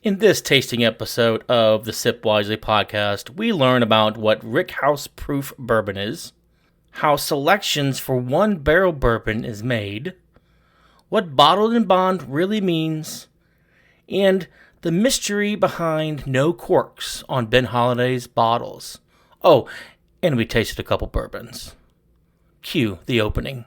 In this tasting episode of the Sip Wiselee Podcast, we learn about what Rickhouse Proof Bourbon is, how selections for one barrel bourbon is made, what bottled in bond really means, and the mystery behind no corks on Ben Holladay's bottles. Oh, and we tasted a couple bourbons. Cue the opening.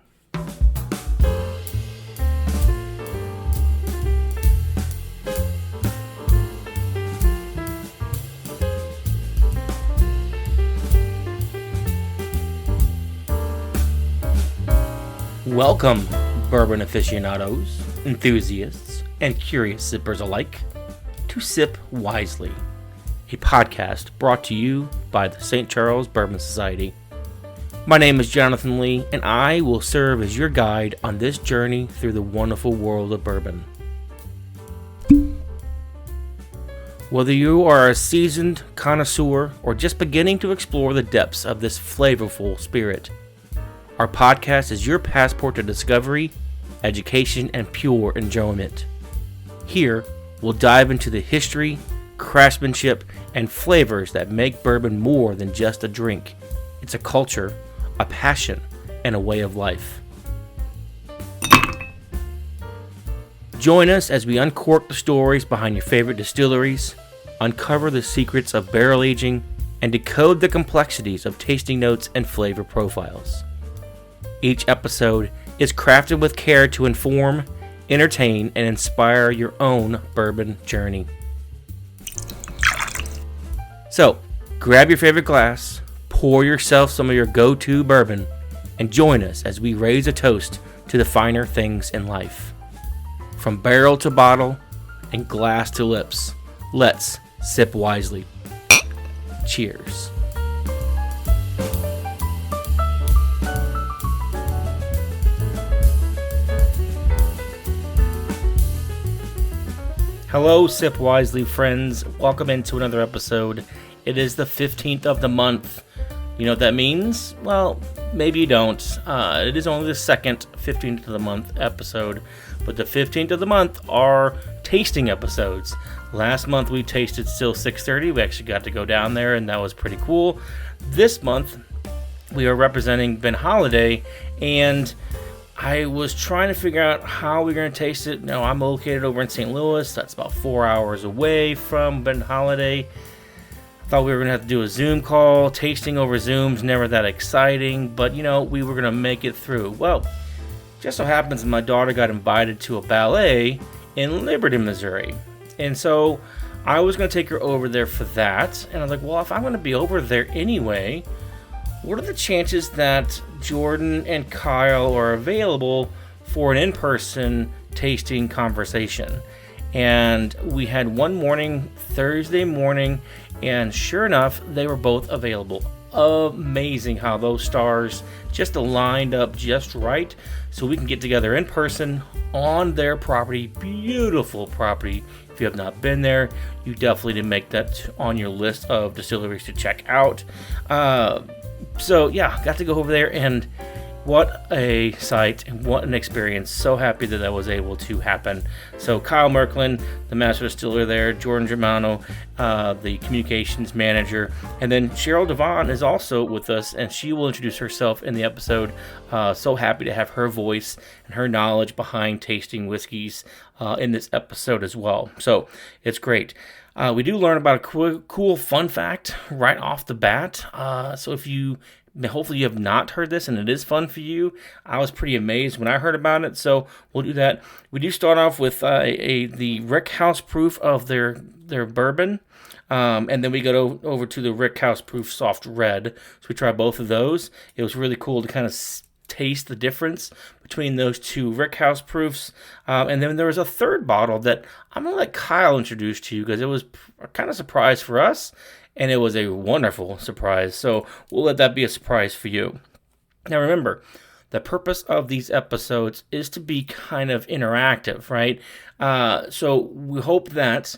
Welcome, bourbon aficionados, enthusiasts, and curious sippers alike, to Sip Wiselee, a podcast brought to you by the St. Charles Bourbon Society. My name is Jonathan Lee, and I will serve as your guide on this journey through the wonderful world of bourbon. Whether you are a seasoned connoisseur or just beginning to explore the depths of this flavorful spirit, our podcast is your passport to discovery, education, and pure enjoyment. Here, we'll dive into the history, craftsmanship, and flavors that make bourbon more than just a drink. It's a culture, a passion, and a way of life. Join us as we uncork the stories behind your favorite distilleries, uncover the secrets of barrel aging, and decode the complexities of tasting notes and flavor profiles. Each episode is crafted with care to inform, entertain, and inspire your own bourbon journey. So, grab your favorite glass, pour yourself some of your go-to bourbon, and join us as we raise a toast to the finer things in life. From barrel to bottle and glass to lips, let's sip wisely. Cheers. Hello, Sip Wiselee friends. Welcome into another episode. It is the 15th of the month. You know what that means? Well, maybe you don't. It is only the second 15th of the month episode, but the 15th of the month are tasting episodes. Last month we tasted Still 630. We actually got to go down there, and that was pretty cool. This month we are representing Ben Holladay, and I was trying to figure out how we're going to taste it. Now, I'm located over in St. Louis. That's about 4 hours away from Ben Holladay. I thought we were going to have to do a Zoom call. Tasting over Zoom's never that exciting, but, we were going to make it through. Well, just so happens my daughter got invited to a ballet in Liberty, Missouri. And so I was going to take her over there for that. And I was like, well, if I'm going to be over there anyway, what are the chances that Jordan and Kyle are available for an in-person tasting conversation? And we had one morning, Thursday morning, and sure enough, they were both available. Amazing how those stars just aligned up just right so we can get together in person on their property. Beautiful property. If you have not been there, you definitely need to make that on your list of distilleries to check out. So yeah, got to go over there, and what a sight and what an experience. So happy that was able to happen. So Kyle Merklein, the master distiller there, Jordan Germano, the communications manager, and then Sheral DeVaughn is also with us, and she will introduce herself in the episode. So happy to have her voice and her knowledge behind tasting whiskeys in this episode as well. So it's great. We do learn about a cool fun fact right off the bat. So if you, hopefully you have not heard this and it is fun for you, I was pretty amazed when I heard about it. So we'll do that. We do start off with the Rickhouse proof of their bourbon. And then we go over to the Rickhouse proof Soft Red. So we try both of those. It was really cool to kind of taste the difference between those two Rickhouse proofs. And then there was a third bottle that I'm going to let Kyle introduce to you because it was a kind of surprise for us, and it was a wonderful surprise. So we'll let that be a surprise for you. Now remember, the purpose of these episodes is to be kind of interactive, right? So we hope that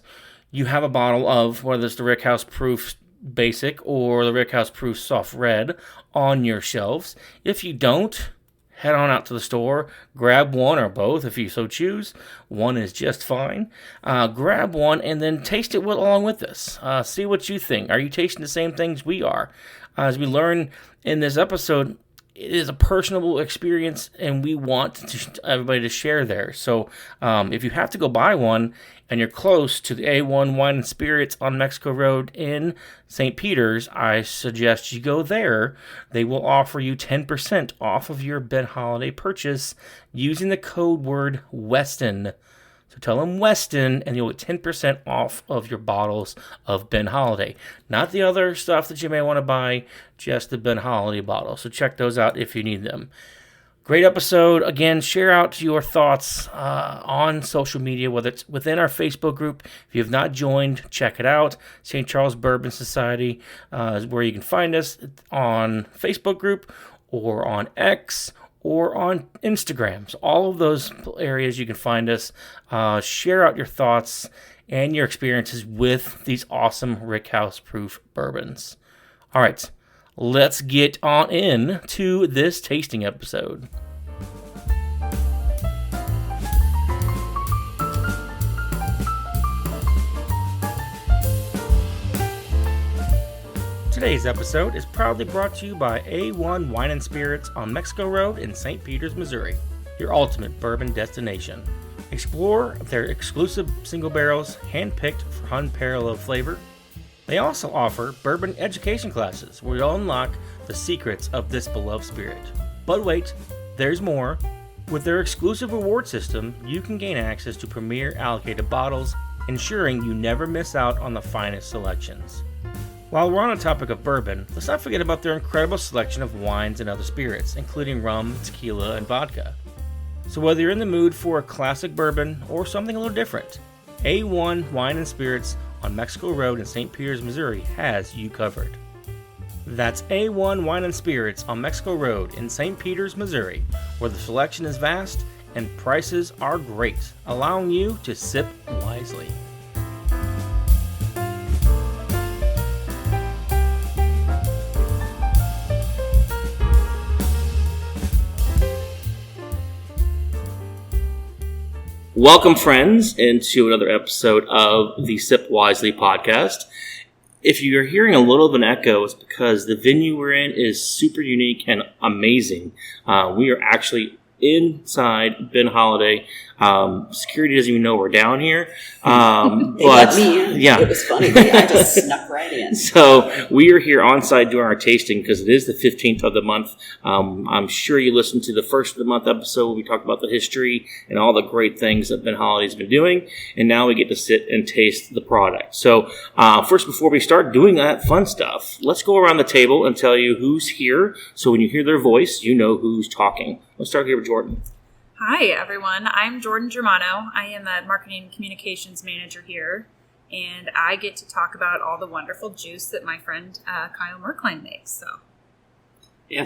you have a bottle of, whether it's the Rickhouse Proof Basic or the Rickhouse Proof Soft Red, on your shelves. If you don't, head on out to the store, grab one or both if you so choose. One is just fine. Grab one and then taste it along with us. See what you think. Are you tasting the same things we are? As we learn in this episode, it is a personable experience, and we want everybody to share there. So if you have to go buy one and you're close to the A1 Wine and Spirits on Mexico Road in St. Peter's, I suggest you go there. They will offer you 10% off of your Ben Holladay purchase using the code word Weston. So tell them Weston, and you'll get 10% off of your bottles of Ben Holladay. Not the other stuff that you may want to buy, just the Ben Holladay bottle. So check those out if you need them. Great episode. Again, share out your thoughts on social media, whether it's within our Facebook group. If you have not joined, check it out. St. Charles Bourbon Society is where you can find us on Facebook group or on X or on Instagram. So all of those areas you can find us. Share out your thoughts and your experiences with these awesome Rickhouse proof bourbons. All right. Let's get on in to this tasting episode. Today's episode is proudly brought to you by A1 Wine and Spirits on Mexico Road in St. Peters, Missouri, your ultimate bourbon destination. Explore their exclusive single barrels, handpicked for unparalleled flavor. They also offer bourbon education classes where you'll unlock the secrets of this beloved spirit. But wait, there's more. With their exclusive reward system, you can gain access to premier allocated bottles, ensuring you never miss out on the finest selections. While we're on the topic of bourbon, let's not forget about their incredible selection of wines and other spirits, including rum, tequila, and vodka. So whether you're in the mood for a classic bourbon or something a little different, A1 Wine and Spirits on Mexico Road in St. Peters, Missouri has you covered. That's A1 Wine and Spirits on Mexico Road in St. Peters, Missouri, where the selection is vast and prices are great, allowing you to sip wisely. Welcome, friends, into another episode of the Sip Wiselee Podcast. If you're hearing a little of an echo, it's because the venue we're in is super unique and amazing. We are actually inside Ben Holladay. Security doesn't even know we're down here. They let me in. Yeah. It was funny. I just snuck right in. So we are here on site doing our tasting because it is the 15th of the month. I'm sure you listened to the first of the month episode where we talked about the history and all the great things that Ben Holladay's been doing. And now we get to sit and taste the product. So first, before we start doing that fun stuff, let's go around the table and tell you who's here. So when you hear their voice, you know who's talking. Let's start here with Jordan. Hi, everyone. I'm Jordan Germano. I am the Marketing and Communications Manager here, and I get to talk about all the wonderful juice that my friend Kyle Merklein makes.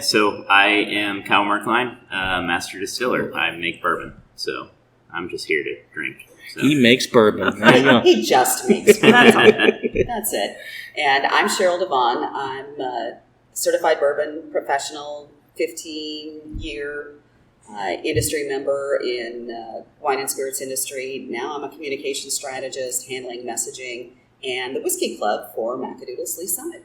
So I am Kyle Merklein, Master Distiller. I make bourbon, so I'm just here to drink. So. He makes bourbon. He just makes bourbon. That's it. And I'm Sheral DeVaughn. I'm a certified bourbon professional, 15-year industry member in wine and spirits industry. Now I'm a communication strategist handling messaging and the whiskey club for Macadoodle Lee Summit.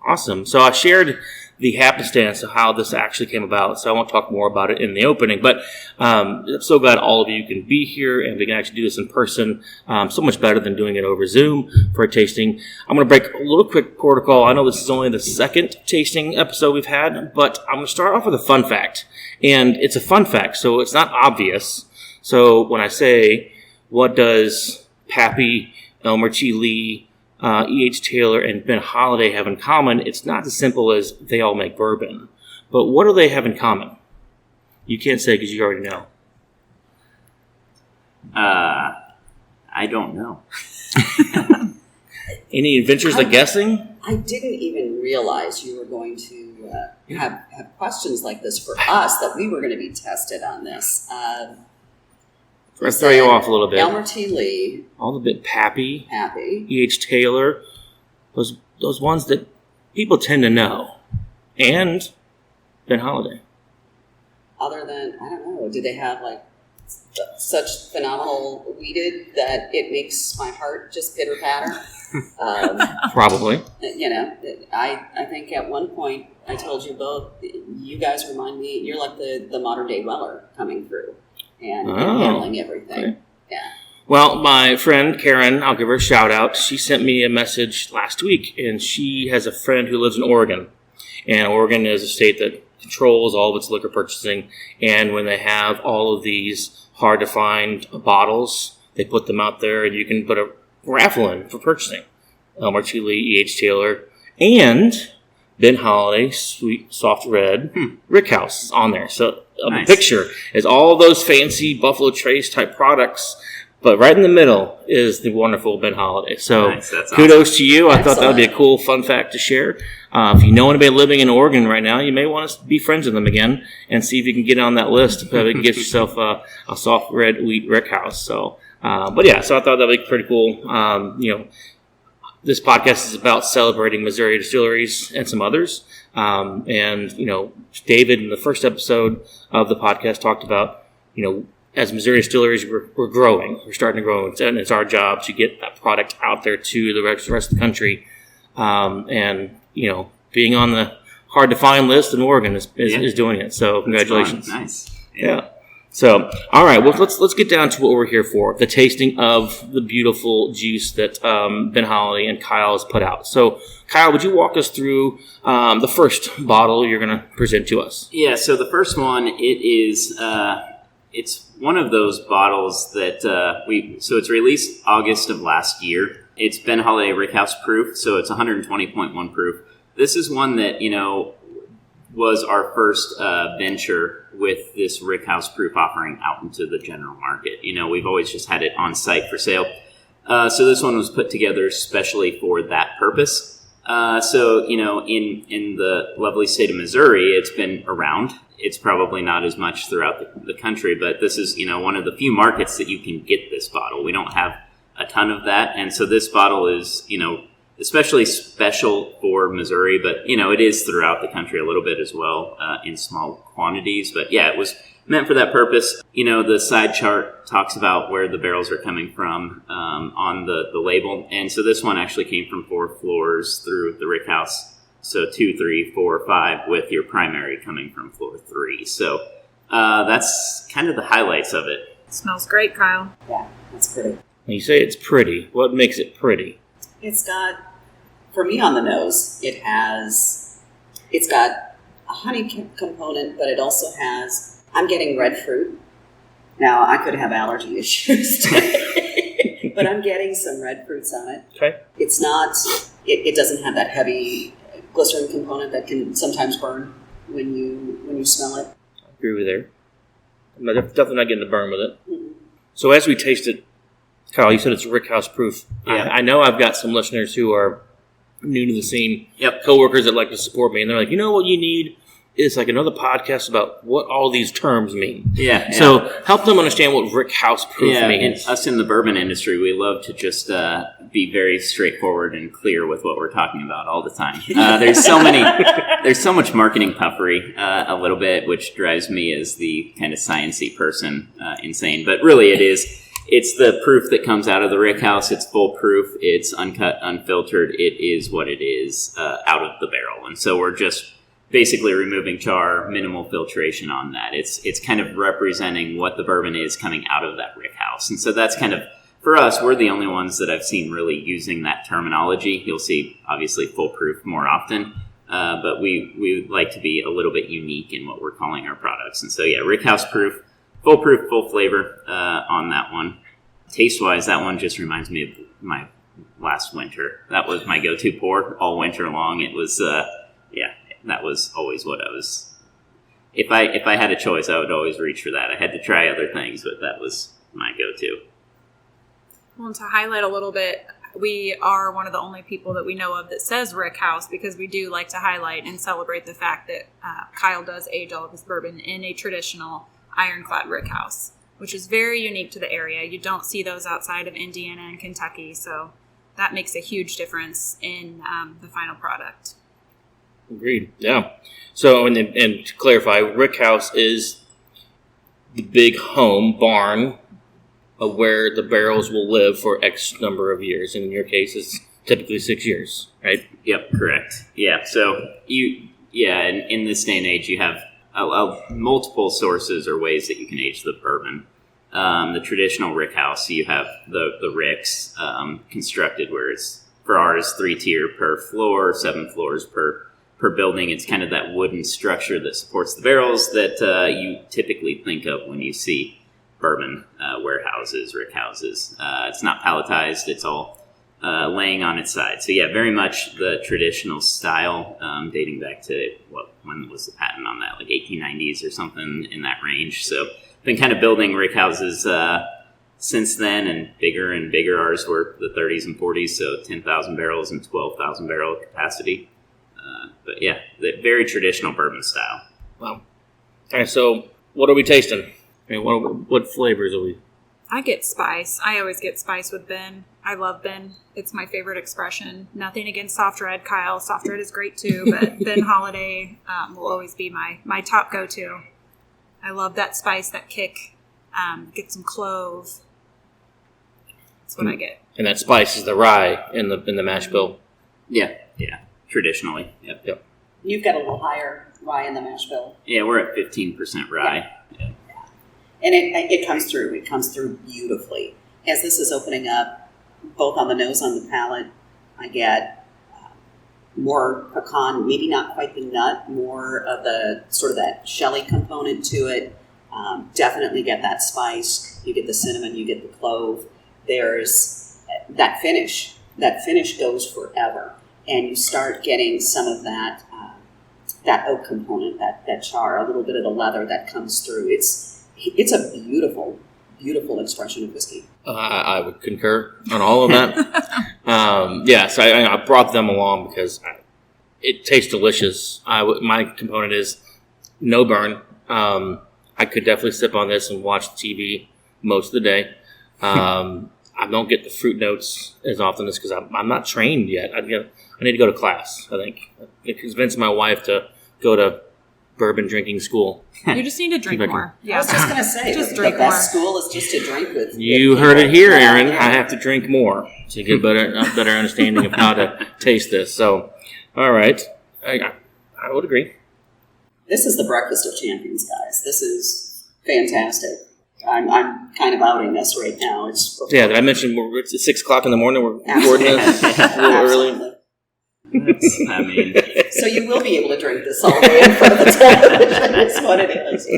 Awesome. So I shared the happenstance of how this actually came about, so I won't talk more about it in the opening, but I'm so glad all of you can be here and we can actually do this in person. So much better than doing it over Zoom for a tasting. I'm going to break a little quick protocol. I know this is only the second tasting episode we've had, but I'm going to start off with a fun fact. And it's a fun fact, so it's not obvious. So when I say, what does Pappy, Elmer T. Lee, E.H. Taylor, and Ben Holladay have in common, it's not as simple as they all make bourbon. But what do they have in common? You can't say because you already know. I don't know. Any adventures of guessing? I didn't even realize you were going to have questions like this for us, that we were going to be tested on this. Let's throw you off a little bit. Elmer T. Lee. All the bit Pappy. Pappy. E.H. Taylor. Those ones that people tend to know. And Ben Holladay. other than, I don't know, do they have like such phenomenal weeded that it makes my heart just pitter patter? Probably. You know, I think at one point I told you both, you guys remind me, you're like the modern day Weller coming through and handling everything. Okay. Yeah. Well, my friend Karen, I'll give her a shout out. She sent me a message last week, and she has a friend who lives in Oregon. And Oregon is a state that controls all of its liquor purchasing. And when they have all of these hard to find bottles, they put them out there, and you can put a raffle in for purchasing. Elmer Chile, E.H. Taylor, and Ben Holladay Soft Red Rickhouse is on there. So nice. The picture is all those fancy Buffalo Trace type products. But right in the middle is the wonderful Ben Holladay. So nice. Kudos to you. I thought that would be a cool fun fact to share. If you know anybody living in Oregon right now, you may want to be friends with them again and see if you can get on that list. Probably can get yourself a soft red wheat Rickhouse. So, but yeah, so I thought that would be pretty cool. This podcast is about celebrating Missouri distilleries and some others. And David in the first episode of the podcast talked about, as Missouri distilleries, we're growing. We're starting to grow, and it's our job to get that product out there to the rest of the country. Being on the hard to find list in Oregon is doing it. So congratulations. Nice. Yeah. So all right. Well, let's get down to what we're here for: the tasting of the beautiful juice that Ben Holladay and Kyle has put out. So Kyle, would you walk us through the first bottle you're going to present to us? Yeah. So the first one, it's one of those bottles that so it's released August of last year. It's Ben Holladay Rickhouse proof, so it's 120.1 proof. This is one that, was our first venture with this Rickhouse proof offering out into the general market. We've always just had it on site for sale. So this one was put together especially for that purpose. In the lovely state of Missouri, it's been around. It's probably not as much throughout the country, but this is, one of the few markets that you can get this bottle. We don't have a ton of that. And so this bottle is, especially special for Missouri, but, it is throughout the country a little bit as well in small quantities. But yeah, it was meant for that purpose. The side chart talks about where the barrels are coming from on the label. And so this one actually came from 4 floors through the Rickhouse. So 2, 3, 4, 5 with your primary coming from floor 3. So that's kind of the highlights of it. It smells great, Kyle. Yeah, it's pretty. When you say it's pretty, what makes it pretty? It's got, for me on the nose, it's got a honey component, but it also has, I'm getting red fruit. Now, I could have allergy issues today, but I'm getting some red fruits on it. Okay. It's not, it doesn't have that heavy glycerin component that can sometimes burn when you smell it. I agree with you there. I'm definitely not getting the burn with it. Mm-hmm. So as we taste it, Kyle, you said it's Rickhouse proof. Yeah. I know I've got some listeners who are new to the scene, coworkers that like to support me, and they're like, what you need is like another podcast about what all these terms mean. Yeah. So help them understand what Rickhouse proof means. And us in the bourbon industry, we love to just be very straightforward and clear with what we're talking about all the time. There's so much marketing puffery a little bit, which drives me as the kind of sciencey person insane. But really it's the proof that comes out of the Rickhouse. It's full proof. It's uncut, unfiltered. It is what it is out of the barrel. And so we're just basically removing char, minimal filtration on that. It's kind of representing what the bourbon is coming out of that Rickhouse. And so that's kind of, for us, we're the only ones that I've seen really using that terminology. You'll see, obviously, full proof more often. But we like to be a little bit unique in what we're calling our products. And so, Rickhouse proof, full flavor on that one. Taste-wise, that one just reminds me of my last winter. That was my go-to pour all winter long. It was, that was always what I was. If I had a choice, I would always reach for that. I had to try other things, but that was my go-to. Well, to highlight a little bit, we are one of the only people that we know of that says Rickhouse, because we do like to highlight and celebrate the fact that Kyle does age all of his bourbon in a traditional ironclad Rickhouse, which is very unique to the area. You don't see those outside of Indiana and Kentucky, so that makes a huge difference in the final product. Agreed. Yeah. So, and to clarify, Rickhouse is the big home barn of where the barrels will live for X number of years. And in your case, it's typically 6 years, right? Yep, correct. Yeah, so in this day and age, you have multiple sources or ways that you can age the bourbon. The traditional rickhouse, you have the ricks constructed where it's, for ours, 3-tier per floor, 7 floors per building. It's kind of that wooden structure that supports the barrels that you typically think of when you see bourbon warehouses, rickhouses. It's not palletized. It's all laying on its side. So yeah, very much the traditional style, dating back to when was the patent on that? Like 1890s or something in that range. So been kind of building rickhouses since then, and bigger. Ours were the 30s and 40s, so 10,000 barrels and 12,000 barrel capacity. But yeah, the very traditional bourbon style. Wow. All right, so what are we tasting? I mean, what flavors are we? I get spice. I always get spice with Ben. I love Ben. It's my favorite expression. Nothing against Soft Red, Kyle. Soft Red is great too, but Ben Holladay will always be my top go-to. I love that spice, that kick. Get some clove. That's what I get. And that spice is the rye in the mash bill. Yeah. Traditionally, yep. You've got a little higher rye in the mash bill. Yeah, we're at 15% rye. Yeah. And it comes through. It comes through beautifully. As this is opening up, both on the nose, on the palate, I get more pecan, maybe not quite the nut, more of the sort of that shelly component to it. Definitely get that spice. You get the cinnamon, you get the clove. There's that finish. That finish goes forever. And you start getting some of that oak component, that char, a little bit of the leather that comes through. It's a beautiful, beautiful expression of whiskey. I would concur on all of that. Yes, I brought them along because it tastes delicious. My component is no burn. I could definitely sip on this and watch TV most of the day. I don't get the fruit notes as often as because I'm not trained yet. I need to go to class, I think. I convinced my wife to go to bourbon drinking school. You just need to drink more. Yeah. I was just going to say, just the drink best more. school is just to drink with. You heard it here, Aaron. I have to drink more to get a better understanding of how to taste this. So, all right. I would agree. This is the breakfast of champions, guys. This is fantastic. I'm kind of outing this right now. Did I mention it's 6 o'clock in the morning? We're recording this a little early. So you will be able to drink this all day in front of the television. That's what it is.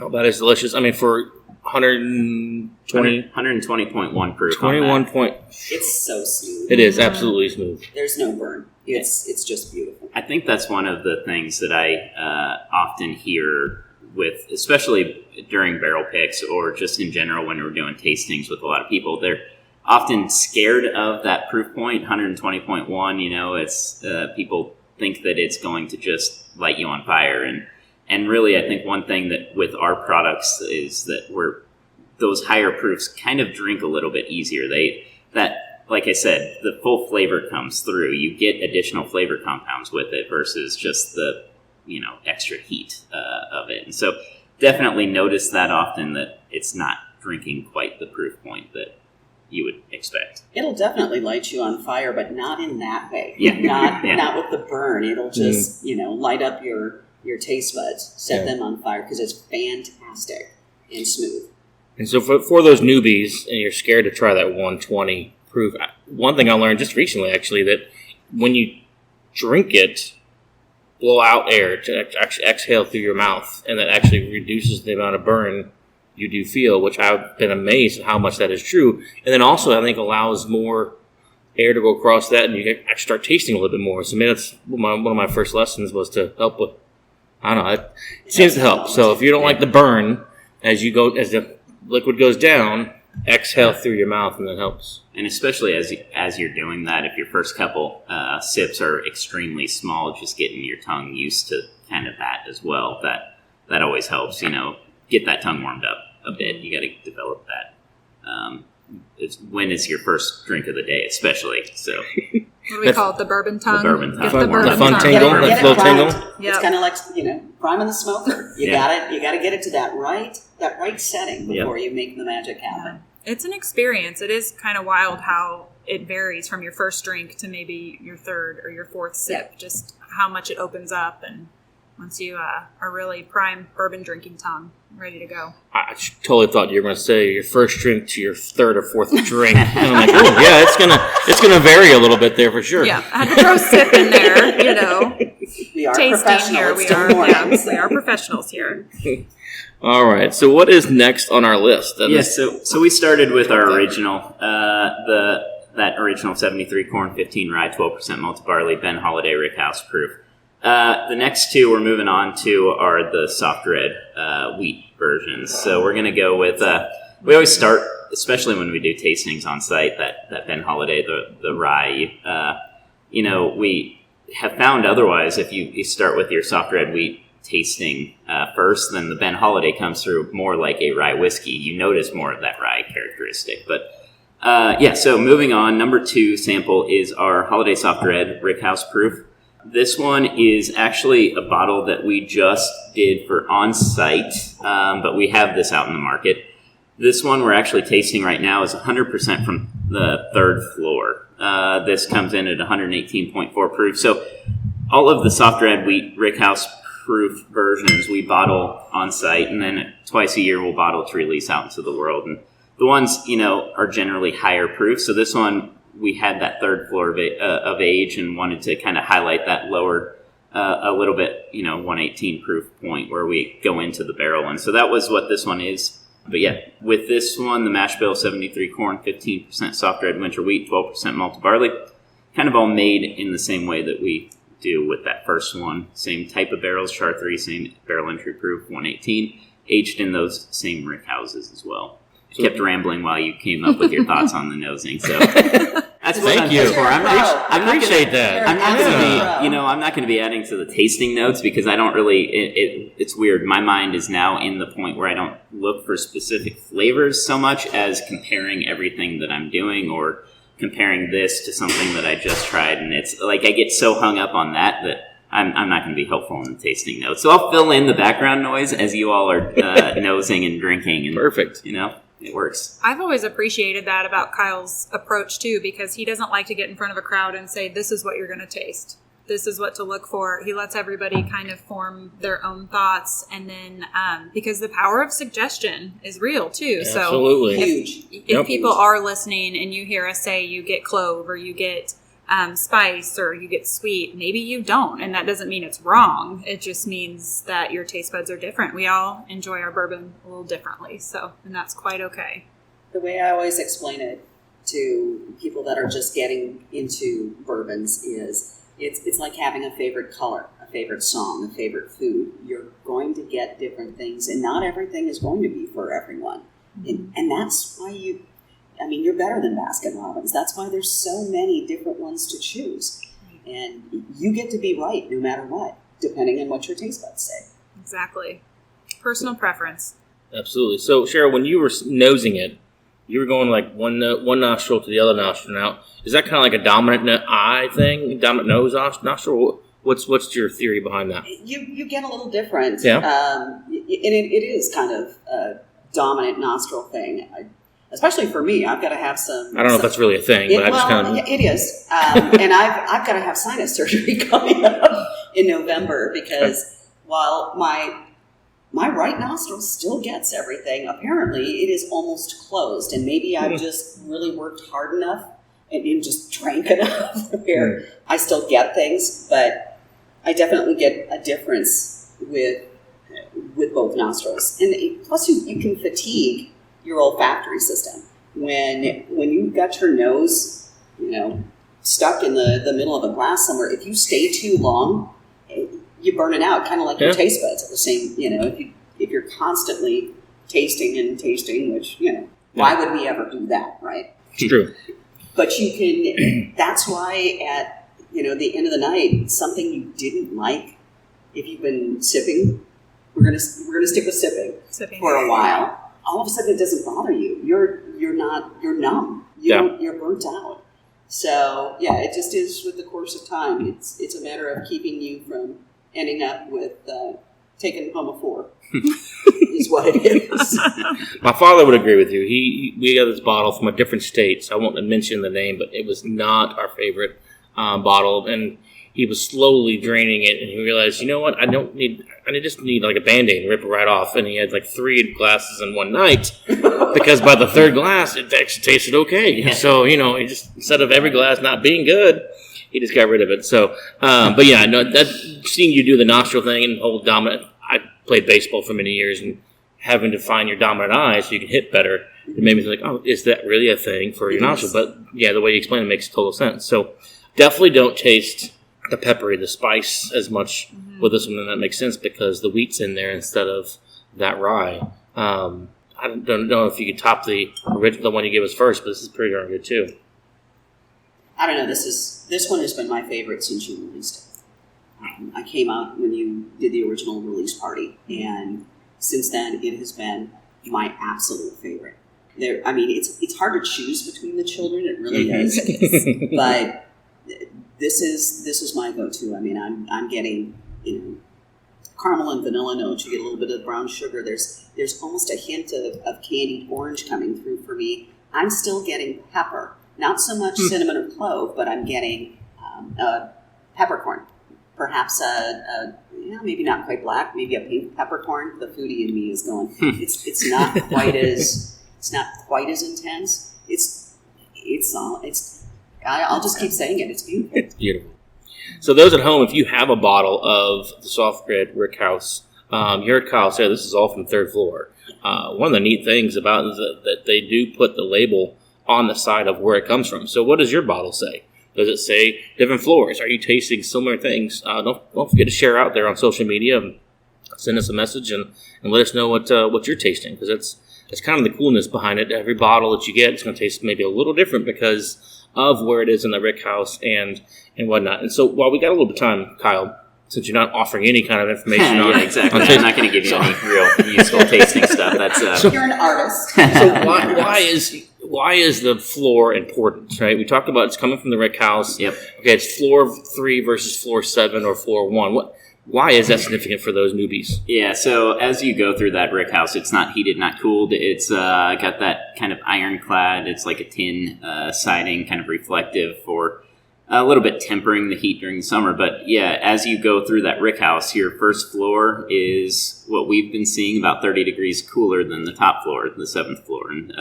Oh, that is delicious. I mean, for 120.1 proof. 21 point. It's so smooth. It is absolutely smooth. There's no burn. It's just beautiful. I think that's one of the things that I often hear with, especially during barrel picks or just in general when we're doing tastings with a lot of people. They're often scared of that proof point, 120.1. You know, it's people think that it's going to just light you on fire, and really, I think one thing that with our products is that those higher proofs kind of drink a little bit easier. Like I said, the full flavor comes through. You get additional flavor compounds with it versus just the extra heat of it. And so definitely notice that often that it's not drinking quite the proof point that you would expect. It'll definitely light you on fire, but not in that way. Yeah. Not with the burn. It'll just, light up your taste buds, set them on fire because it's fantastic and smooth. And so for those newbies, and you're scared to try that 120 proof, one thing I learned just recently, actually, that when you drink it, blow out air to actually exhale through your mouth, and that actually reduces the amount of burn you do feel, which I've been amazed at how much that is true. And then also, I think, allows more air to go across that, and you can actually start tasting a little bit more. So maybe that's one of my first lessons was to help with, I don't know, it seems to help. So if you don't like the burn, as the liquid goes down, exhale through your mouth, and that helps. And especially as you're doing that, if your first couple sips are extremely small, just getting your tongue used to kind of that as well, that always helps, get that tongue warmed up a bit. You got to develop that. When it's your first drink of the day, especially. So What do we call it? The bourbon tongue? The bourbon tongue. Get the bourbon The fun tongue. tingle, Get that it slow primed. tingle. Yep. It's kind of like, priming the smoker. You Yeah. got to get it to that right setting before you make the magic happen. It's an experience. It is kind of wild how it varies from your first drink to maybe your third or your fourth sip, just how much it opens up. And once you are really prime bourbon drinking tongue, ready to go. I totally thought you were going to say your first drink to your third or fourth drink. And I'm like, oh, yeah, it's gonna vary a little bit there for sure. Yeah, I had to throw a sip in there, We are Tasting professional. here. It's We still are, morning. we are professionals here. All right. So what is next on our list? So we started with our original, that original 73 corn, 15 rye, 12% malted barley, Ben Holladay Rickhouse proof. The next two we're moving on to are the soft red wheat versions. So we're going to go with, we always start, especially when we do tastings on site, that Ben Holladay, the rye. We have found otherwise, if you start with your soft red wheat tasting first, then the Ben Holladay comes through more like a rye whiskey. You notice more of that rye characteristic. But so moving on, number 2 sample is our Holladay Soft Red Rickhouse proof. This one is actually a bottle that we just did for on-site, but we have this out in the market. This one we're actually tasting right now is 100% from the third floor. This comes in at 118.4 proof. So all of the soft red wheat Rickhouse proof versions we bottle on-site, and then twice a year we'll bottle to release out into the world. And the ones, are generally higher proof. So this one, we had that third floor of age and wanted to kind of highlight that lower, a little bit, 118 proof point where we go into the barrel. And so that was what this one is. But yeah, with this one, the mash bill, 73 corn, 15% soft red winter wheat, 12% malted barley, kind of all made in the same way that we do with that first one. Same type of barrels, char 3, same barrel entry proof, 118, aged in those same rick houses as well. I kept rambling while you came up with your thoughts on the nosing, so that's what I'm here for. I appreciate that. I'm not going to I'm not going to be adding to the tasting notes because I don't really. It's weird. My mind is now in the point where I don't look for specific flavors so much as comparing everything that I'm doing or comparing this to something that I just tried, and it's like I get so hung up on that I'm not going to be helpful in the tasting notes. So I'll fill in the background noise as you all are nosing and drinking. And, perfect. It works. I've always appreciated that about Kyle's approach too, because he doesn't like to get in front of a crowd and say, this is what you're going to taste. This is what to look for. He lets everybody kind of form their own thoughts. And then, because the power of suggestion is real too. Absolutely. So Huge. if people are listening and you hear us say you get clove or you get spice or you get sweet, maybe you don't, and that doesn't mean it's wrong. It just means that your taste buds are different. We all enjoy our bourbon a little differently, and that's quite okay. The way I always explain it to people that are just getting into bourbons is it's like having a favorite color, a favorite song, a favorite food. You're going to get different things, and not everything is going to be for everyone. And that's why you're better than Baskin-Robbins. That's why there's so many different ones to choose. And you get to be right no matter what, depending on what your taste buds say. Exactly. Personal preference. Absolutely. So, Cheryl, when you were nosing it, you were going like one nostril to the other nostril. Now, is that kind of like a dominant eye thing, dominant nose nostril? What's your theory behind that? You get a little different. Yeah. And it is kind of a dominant nostril thing. Especially for me, I've got to have some. I don't know if that's really a thing, but I just kind of. It is, and I've got to have sinus surgery coming up in November because while my right nostril still gets everything, apparently it is almost closed, and maybe I've just really worked hard enough and just drank enough where I still get things, but I definitely get a difference with both nostrils, and plus you can fatigue your olfactory system when you've got your nose, stuck in the middle of a glass somewhere. If you stay too long, you burn it out, kind of like your taste buds are the same. If you're constantly tasting and tasting, which why would we ever do that, right? It's true. But you can. That's why at the end of the night, something you didn't like, if you've been sipping, we're gonna stick with sipping for a while. All of a sudden, it doesn't bother you. You're numb. You're burnt out. So yeah, it just is with the course of time. It's a matter of keeping you from ending up with taking home a 4 is what it is. My father would agree with you. We got this bottle from a different state, so I won't mention the name, but it was not our favorite bottle, and he was slowly draining it, and he realized, you know what, I just need like a Band-Aid and rip it right off, and he had like 3 glasses in one night, because by the 3rd glass, it actually tasted okay. Yeah. So, he just, instead of every glass not being good, he just got rid of it. So, but yeah, no, that seeing you do the nostril thing and hold dominant, I played baseball for many years, and having to find your dominant eye so you can hit better, it made me think, oh, is that really a thing for your nostril? But yeah, the way you explain it makes total sense. So definitely don't taste the peppery, the spice as much with this one, and that makes sense because the wheat's in there instead of that rye. I don't know if you could top the original one you gave us first, but this is pretty darn good too. I don't know. This one has been my favorite since you released it. I came out when you did the original release party, and since then it has been my absolute favorite. It's hard to choose between the children. It really is, but. This is my go-to. I mean, I'm getting caramel and vanilla notes. You get a little bit of brown sugar. There's almost a hint of candied orange coming through for me. I'm still getting pepper, not so much cinnamon or clove, but I'm getting peppercorn. Perhaps maybe not quite black, maybe a pink peppercorn. The foodie in me is going. It's not quite as intense. I'll just keep saying it. It's beautiful. It's beautiful. So those at home, if you have a bottle of the Soft Red Rickhouse, you heard Kyle say this is all from the 3rd floor. One of the neat things about it is that they do put the label on the side of where it comes from. So what does your bottle say? Does it say different floors? Are you tasting similar things? Don't forget to share out there on social media. And send us a message and let us know what you're tasting, because that's kind of the coolness behind it. Every bottle that you get is going to taste maybe a little different because of where it is in the Rickhouse and whatnot. And so while we got a little bit of time, Kyle, since you're not offering any kind of information on exactly. I'm not going to give you any real useful tasting stuff. That's you're an artist. So why is the floor important, right? We talked about it's coming from the Rickhouse. Yep. Okay, it's floor 3 versus floor 7 or floor 1. Why is that significant for those newbies? Yeah, so as you go through that Rickhouse, it's not heated, not cooled. It's got that kind of ironclad. It's like a tin siding, kind of reflective for a little bit tempering the heat during the summer. But yeah, as you go through that Rickhouse, your first floor is what we've been seeing, about 30 degrees cooler than the top floor, the 7th floor. And,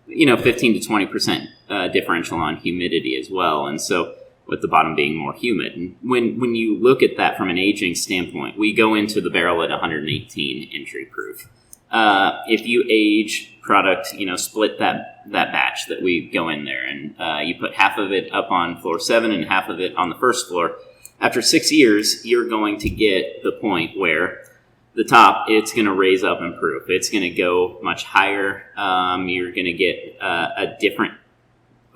15 to 20% differential on humidity as well. And so with the bottom being more humid. And when you look at that from an aging standpoint, we go into the barrel at 118 entry proof. If you age product, split that batch that we go in there, and you put half of it up on floor 7 and half of it on the first floor, after 6 years, you're going to get the point where the top, it's going to raise up in proof. It's going to go much higher. You're going to get a different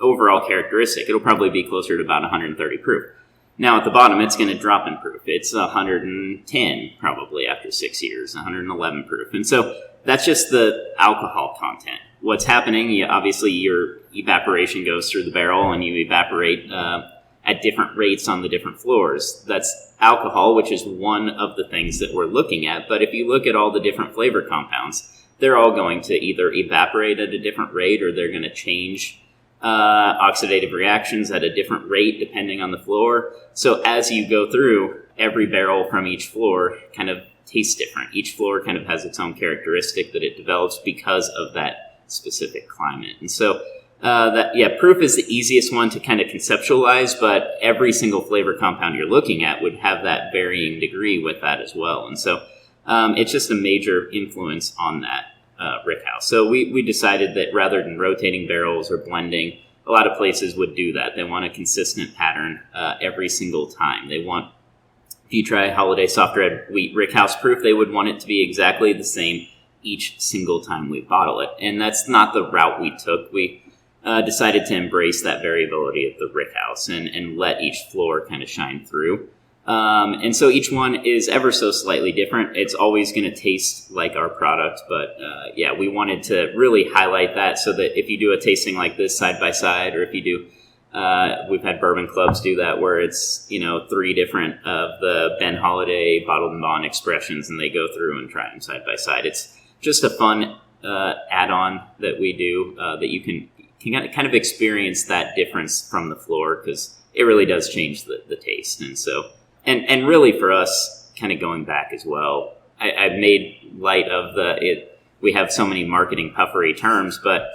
overall characteristic. It'll probably be closer to about 130 proof. Now at the bottom, it's going to drop in proof. It's 110 probably after 6 years, 111 proof. And so that's just the alcohol content. What's happening, obviously your evaporation goes through the barrel and you evaporate at different rates on the different floors. That's alcohol, which is one of the things that we're looking at. But if you look at all the different flavor compounds, they're all going to either evaporate at a different rate or they're going to change oxidative reactions at a different rate depending on the floor. So as you go through, every barrel from each floor kind of tastes different. Each floor kind of has its own characteristic that it develops because of that specific climate. And so proof is the easiest one to kind of conceptualize, but every single flavor compound you're looking at would have that varying degree with that as well. And so it's just a major influence on that Rickhouse. So we decided that rather than rotating barrels or blending, a lot of places would do that. They want a consistent pattern every single time. They want, if you try Holladay Soft Red Wheat Rickhouse Proof, they would want it to be exactly the same each single time we bottle it. And that's not the route we took. We decided to embrace that variability of the Rickhouse and let each floor kind of shine through. And so each one is ever so slightly different. It's always going to taste like our product, but we wanted to really highlight that so that if you do a tasting like this side by side, or if you do We've had bourbon clubs do that where it's, 3 different of the Ben Holladay bottled and bond expressions, and they go through and try them side by side. It's just a fun add-on that we do that you can kind of experience that difference from the floor, because it really does change the taste. And so, and really for us, kind of going back as well, I've made light of we have so many marketing puffery terms, but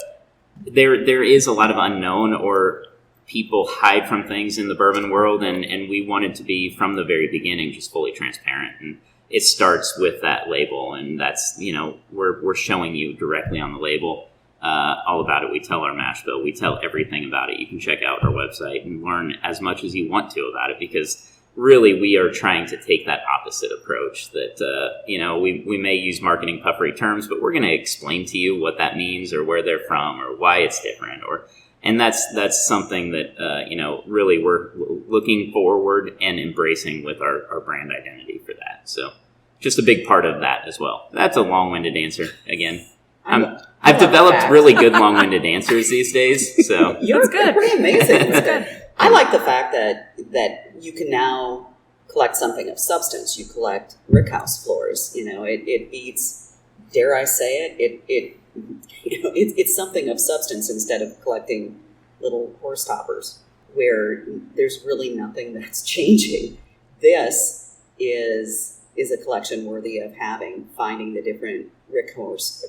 there is a lot of unknown, or people hide from things in the bourbon world, and we wanted to be from the very beginning just fully transparent. And it starts with that label, and that's, we're showing you directly on the label all about it. We tell our mash bill, we tell everything about it. You can check out our website and learn as much as you want to about it, because really we are trying to take that opposite approach that, we may use marketing puffery terms, but we're going to explain to you what that means, or where they're from, or why it's different, and that's something that, really we're looking forward and embracing with our brand identity for that. So just a big part of that as well. That's a long-winded answer again. I've developed really good long-winded answers these days. So You're good. Pretty amazing. It's good. I like the fact that you can now collect something of substance. You collect rickhouse floors. It beats, dare I say it, it's something of substance instead of collecting little horse toppers where there's really nothing that's changing. This is a collection worthy of finding the different rickhouse.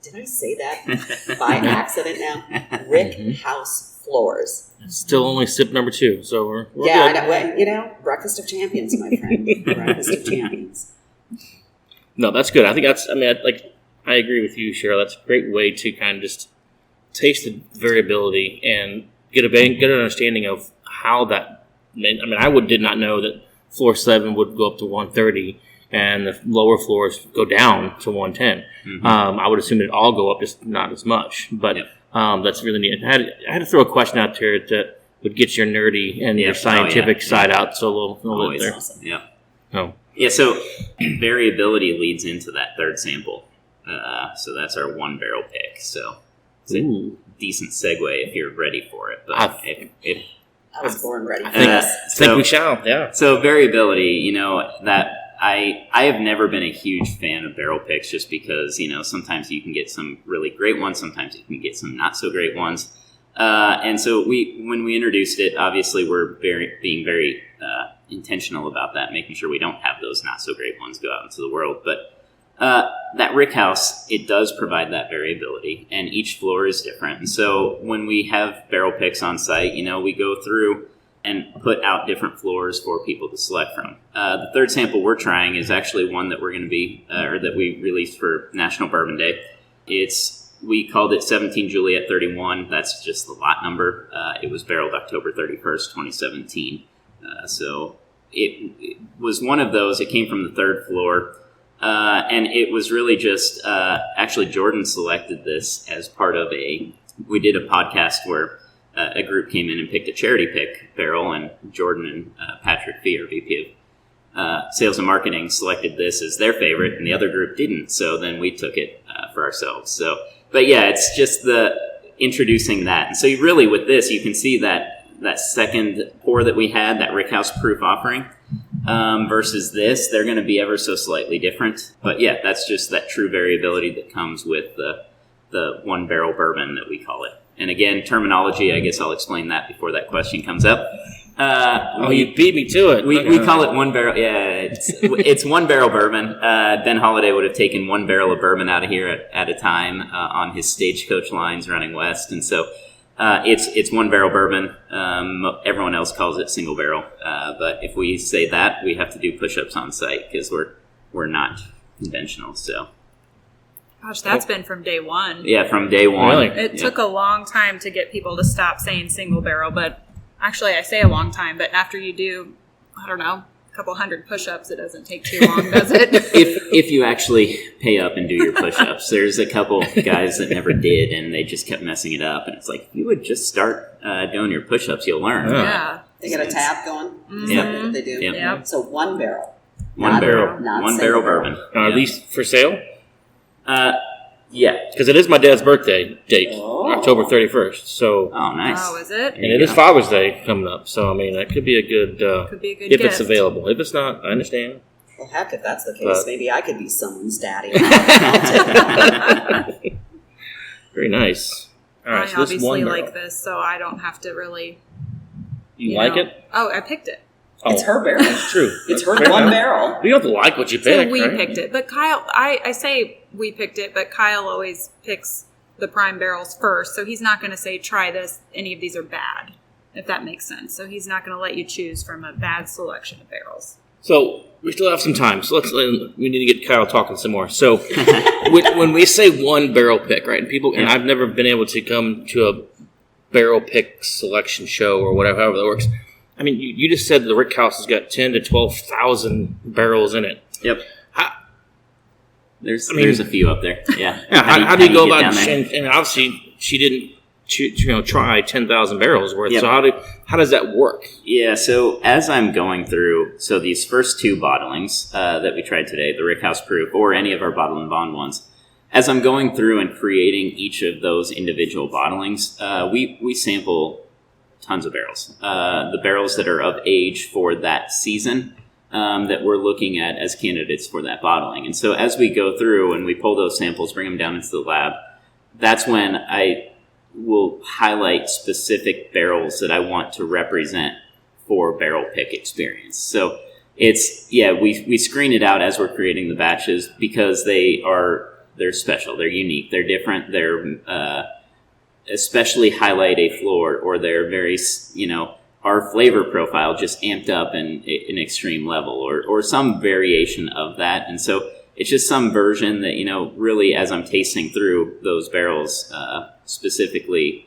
Did I say that by accident now? Rickhouse floors. Still only sip number 2, so we're good. Breakfast of champions, my friend. Breakfast of champions. No, that's good. I think I agree with you, Cheryl. That's a great way to kind of just taste the variability and get an understanding of how that. I did not know that floor 7 would go up to 130 and the lower floors go down to 110. Mm-hmm. I would assume it'd all go up, just not as much. But that's really neat. I had to throw a question out there that would get your nerdy and your scientific side out. So a little bit there. Awesome. Yeah. Oh. Yeah. So variability leads into that third sample. So that's our 1 barrel pick. So it's a decent segue if you're ready for it. But I was born ready. I think we shall. Yeah. So variability, that I have never been a huge fan of barrel picks, just because sometimes you can get some really great ones, sometimes you can get some not so great ones. And so when we introduced it, obviously we're being very intentional about that, making sure we don't have those not so great ones go out into the world. But that rickhouse, it does provide that variability, and each floor is different. And so when we have barrel picks on site, we go through and put out different floors for people to select from. The third sample we're trying is actually one that we're going to be, or that we released for National Bourbon Day. We called it 17 Juliet 31. That's just the lot number. It was barreled October 31st, 2017. So it was one of those. It came from the third floor. And it was really just, actually Jordan selected this as part of we did a podcast where a group came in and picked a charity pick barrel, and Jordan and Patrick Fee, our VP of Sales and Marketing, selected this as their favorite, and the other group didn't. So then we took it for ourselves. So, but yeah, it's just introducing that. And so really with this, you can see that second pour that we had, that rickhouse proof offering, versus this, they're going to be ever so slightly different. But yeah, that's just that true variability that comes with the 1 barrel bourbon that we call it. And again, terminology, I guess I'll explain that before that question comes up. You beat me to it. We call it 1 barrel. Yeah, it's 1 barrel bourbon. Ben Holladay would have taken 1 barrel of bourbon out of here at a time on his stagecoach lines running west. And so it's 1 barrel bourbon. Everyone else calls it single barrel. But if we say that, we have to do push-ups on site because we're not conventional. So. Gosh, that's been from day one. Yeah, from day one. Really? It took a long time to get people to stop saying single barrel, but actually I say a long time, but after you do, I don't know, a couple hundred push-ups, it doesn't take too long, does it? If you actually pay up and do your push-ups. There's a couple guys that never did, and they just kept messing it up, and it's like, if you would just start doing your push-ups, you'll learn. Yeah. They got a tab going? Mm-hmm. Yeah. They do? Yep. So 1 barrel. 1 barrel. Not 1 barrel bourbon. Are these for sale? Yeah. Because it is my dad's birthday date. Oh. October 31st. So, Oh, nice. Oh, is it? and it is Father's Day coming up. So, I mean, that could be a good, Could be a good if gift. it's available. If it's not, I understand. Well, heck, if that's the case, But- maybe I could be someone's daddy. Very nice. All right, I so this obviously one barrel. like this, so I don't have to really. You like know. it? Oh, I picked it. It's Oh, her barrel. It's true. It's her Fair one enough. barrel. You don't have to like what you So pick, we right? picked it, but Kyle, I say we picked it, but Kyle always picks the prime barrels first, so he's not going to say try this. Any of these are bad, if that makes sense. So he's not going to let you choose from a bad selection of barrels. So we still have some time. So we need to get Kyle talking some more. So when we say one barrel pick, right? And I've never been able to come to a barrel pick selection show or whatever, however that works. I mean, you just said the Rickhouse has got 10 to 12,000 barrels in it. Yep. How, There's I mean- there's a few up there. Yeah. how do you go get about? down there? And obviously, she didn't. Try 10,000 barrels worth. Yep. So how does that work? Yeah, so as I'm going through, so these first two bottlings that we tried today, the Rickhouse Proof or any of our Bottle and Bond ones, as I'm going through and creating each of those individual bottlings, we sample tons of barrels. The barrels that are of age for that season that we're looking at as candidates for that bottling. And so as we go through and we pull those samples, bring them down into the lab, that's when I will highlight specific barrels that I want to represent for barrel pick experience. So we screen it out as we're creating the batches because they're special, they're unique, they're different, they're especially highlight a floor, or they're very, our flavor profile just amped up in an extreme level, or some variation of that. And so it's just some version that, really as I'm tasting through those barrels, specifically,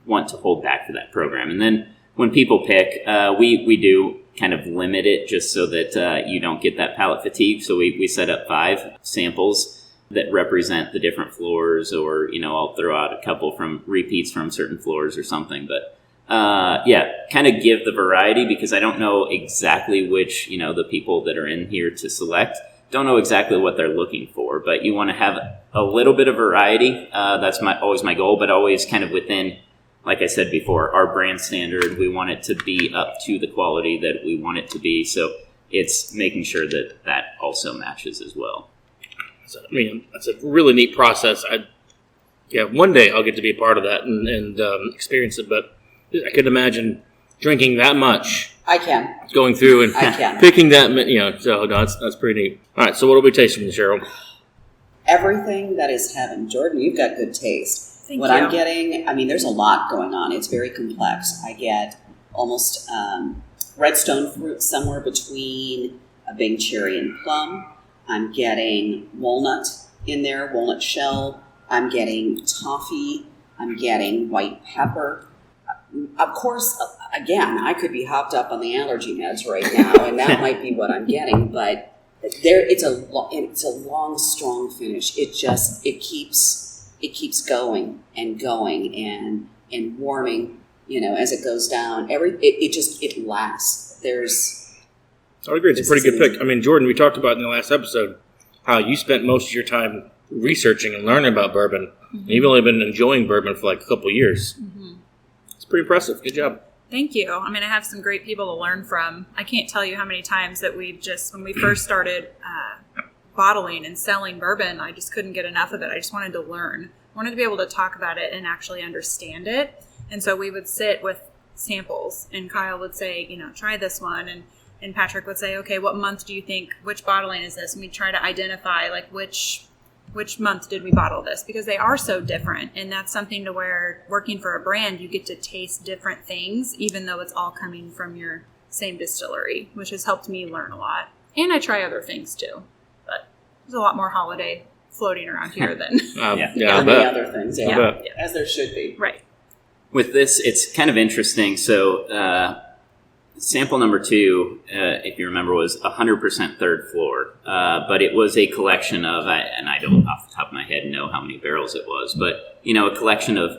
want to hold back for that program. And then when people pick, we do kind of limit it just so that you don't get that palate fatigue. So we set up 5 samples that represent the different floors, or, I'll throw out a couple from repeats from certain floors or something. But kind of give the variety, because I don't know exactly which, the people that are in here to select don't know exactly what they're looking for, but you want to have a little bit of variety. That's always my goal, but always kind of within, like I said before, our brand standard. We want it to be up to the quality that we want it to be. So it's making sure that also matches as well. So, I mean, that's a really neat process. One day I'll get to be a part of that and experience it, but I could imagine drinking that much. I can. Going through and I can. picking that, so no, that's pretty neat. All right, so what are we tasting, Cheryl? Everything that is heaven. Jordan, you've got good taste. Thank what you. I'm getting, there's a lot going on. It's very complex. I get almost redstone fruit somewhere between a big cherry and plum. I'm getting walnut in there, walnut shell. I'm getting toffee. I'm getting white pepper. Of course, again, I could be hopped up on the allergy meds right now, and that might be what I'm getting. But it's a long, strong finish. It keeps going and warming. As it goes down, it lasts. I would agree. It's a pretty good pick. I mean, Jordan, we talked about in the last episode how you spent most of your time researching and learning about bourbon. Mm-hmm. And you've only been enjoying bourbon for like a couple of years. Mm-hmm. It's pretty impressive. Good job. Thank you. I have some great people to learn from. I can't tell you how many times that when we first started bottling and selling bourbon, I just couldn't get enough of it. I just wanted to learn. I wanted to be able to talk about it and actually understand it. And so we would sit with samples, and Kyle would say, try this one. And Patrick would say, okay, what month do you think, which bottling is this? And we'd try to identify, like, which month did we bottle this? Because they are so different. And that's something to where working for a brand, you get to taste different things, even though it's all coming from your same distillery, which has helped me learn a lot. And I try other things too. But there's a lot more Holladay floating around here than many other things. Yeah. As there should be. Right. With this, it's kind of interesting. So sample number 2, if you remember, was 100% third floor. But it was a collection of, and I don't off the top of my head know how many barrels it was, but, a collection of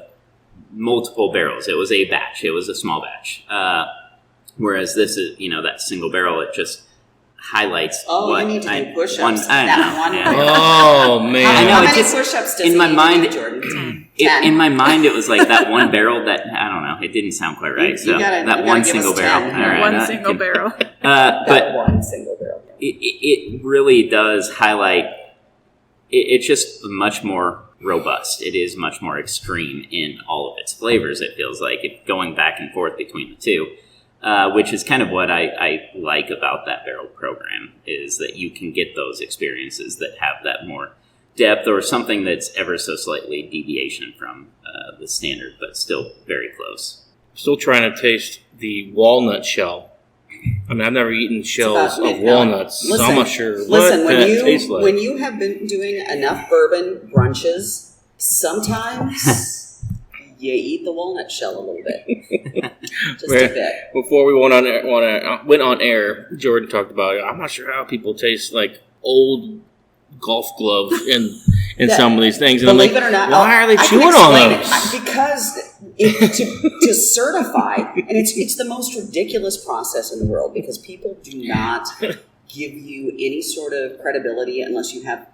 multiple barrels. It was a batch. It was a small batch. Whereas this is, that single barrel, it just highlights you need to do push-ups. Oh, man. I know. How many It just, push-ups does in he my need mind, to do, Jordan? In my mind, it was like that one barrel that, I don't know, it didn't sound quite right. So that one single barrel. All right, one single barrel. But one single barrel. It really does highlight, it's just much more robust. It is much more extreme in all of its flavors. It feels like it going back and forth between the two, which is kind of what I like about that barrel program, is that you can get those experiences that have that more depth or something that's ever so slightly deviation from the standard, but still very close. Still trying to taste the walnut shell. I mean, I've never eaten shells of walnuts, so I'm not sure what that tastes like. When you have been doing enough bourbon brunches, sometimes you eat the walnut shell a little bit. Just a bit. Before we went on air, Jordan talked about it. I'm not sure how people taste like old golf gloves in some of these things. And believe it or not, why are they chewing on those? Because to certify, and it's the most ridiculous process in the world, because people do not give you any sort of credibility unless you have,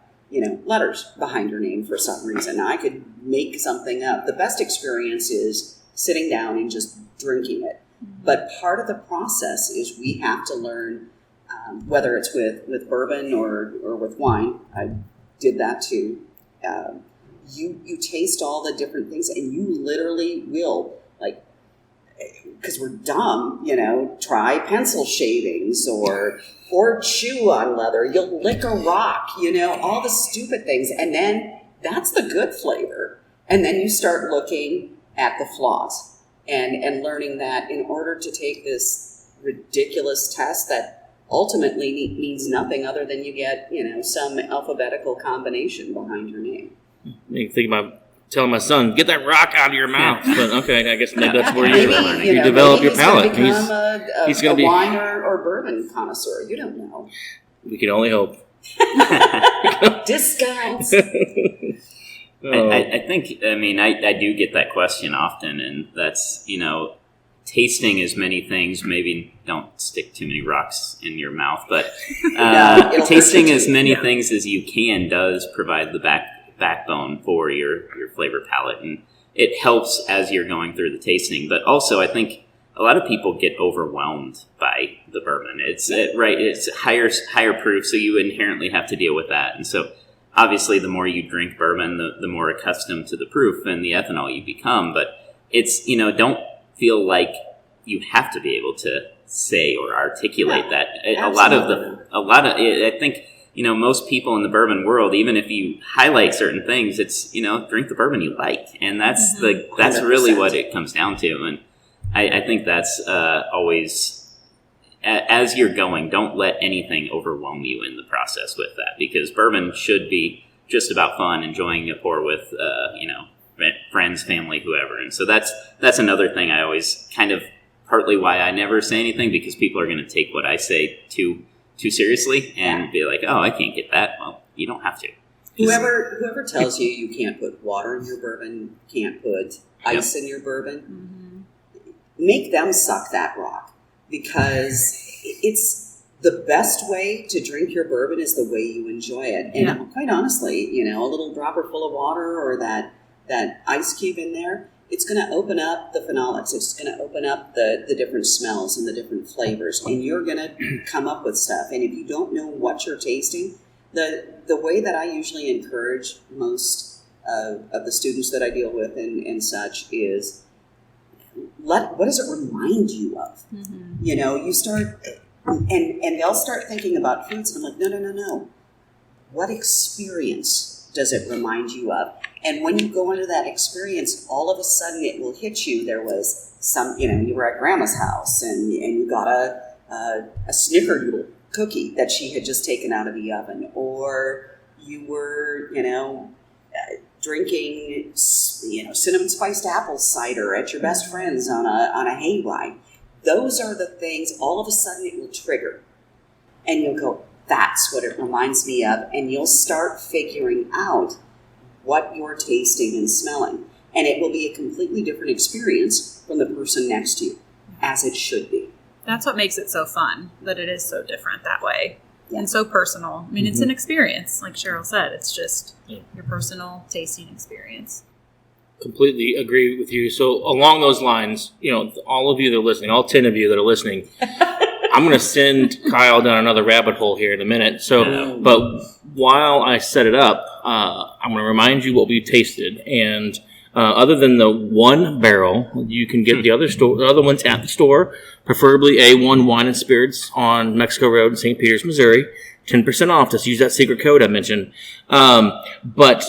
letters behind your name for some reason. Now, I could make something up. The best experience is sitting down and just drinking it. But part of the process is we have to learn, whether it's with bourbon or with wine. I did that too. You taste all the different things, and you literally will, like, because we're dumb, try pencil shavings or chew on leather. You'll lick a rock, all the stupid things. And then that's the good flavor. And then you start looking at the flaws and learning that in order to take this ridiculous test that ultimately means nothing other than you get, some alphabetical combination behind your name. You think about telling my son, get that rock out of your mouth. But okay, I guess maybe that's where you develop your palate. He's going to be a wine or bourbon connoisseur. You don't know. We can only hope. Discounts. I think, I do get that question often, and that's, tasting as many things. Maybe don't stick too many rocks in your mouth, but tasting as many things as you can does provide the backbone for your flavor palette, and it helps as you're going through the tasting. But also, I think a lot of people get overwhelmed by the bourbon. It's higher proof, so you inherently have to deal with that. And so, obviously, the more you drink bourbon, the more accustomed to the proof and the ethanol you become. But it's don't feel like you have to be able to say or articulate that. I think. Most people in the bourbon world, even if you highlight certain things, it's, drink the bourbon you like. And that's that's really what it comes down to. And I think that's always, as you're going, don't let anything overwhelm you in the process with that. Because bourbon should be just about fun, enjoying a pour with, friends, family, whoever. And so that's another thing I always kind of, partly why I never say anything, because people are going to take what I say too seriously and be like, oh, I can't get that. Well, you don't have to. Whoever tells you can't put water in your bourbon, can't put ice in your bourbon, make them suck that rock, because it's the best way to drink your bourbon is the way you enjoy it. And quite honestly, a little dropper full of water or that ice cube in there, it's going to open up the phenolics. It's going to open up the different smells and the different flavors, and you're going to come up with stuff. And if you don't know what you're tasting, the way that I usually encourage most of the students that I deal with and such is, what does it remind you of? You start, and they'll start thinking about foods, and I'm like, no. What experience does it remind you of? And when you go into that experience, all of a sudden it will hit you. There was you were at Grandma's house and you got a snickerdoodle cookie that she had just taken out of the oven, or you were, drinking, cinnamon spiced apple cider at your best friend's on a hayride. Those are the things. All of a sudden it will trigger, and you'll go, that's what it reminds me of, and you'll start figuring out what you're tasting and smelling. And it will be a completely different experience from the person next to you, as it should be. That's what makes it so fun, that it is so different that way. And so personal. I mean, it's an experience, like Cheryl said. It's just your personal tasting experience. completely agree with you. So along those lines, all of you that are listening, all 10 of you that are listening, I'm going to send Kyle down another rabbit hole here in a minute. So, but while I set it up, I'm going to remind you what we tasted. And other than the one barrel, you can get the other ones at the store, preferably A1 Wine and Spirits on Mexico Road in St. Peters, Missouri. 10% off. Just use that secret code I mentioned. But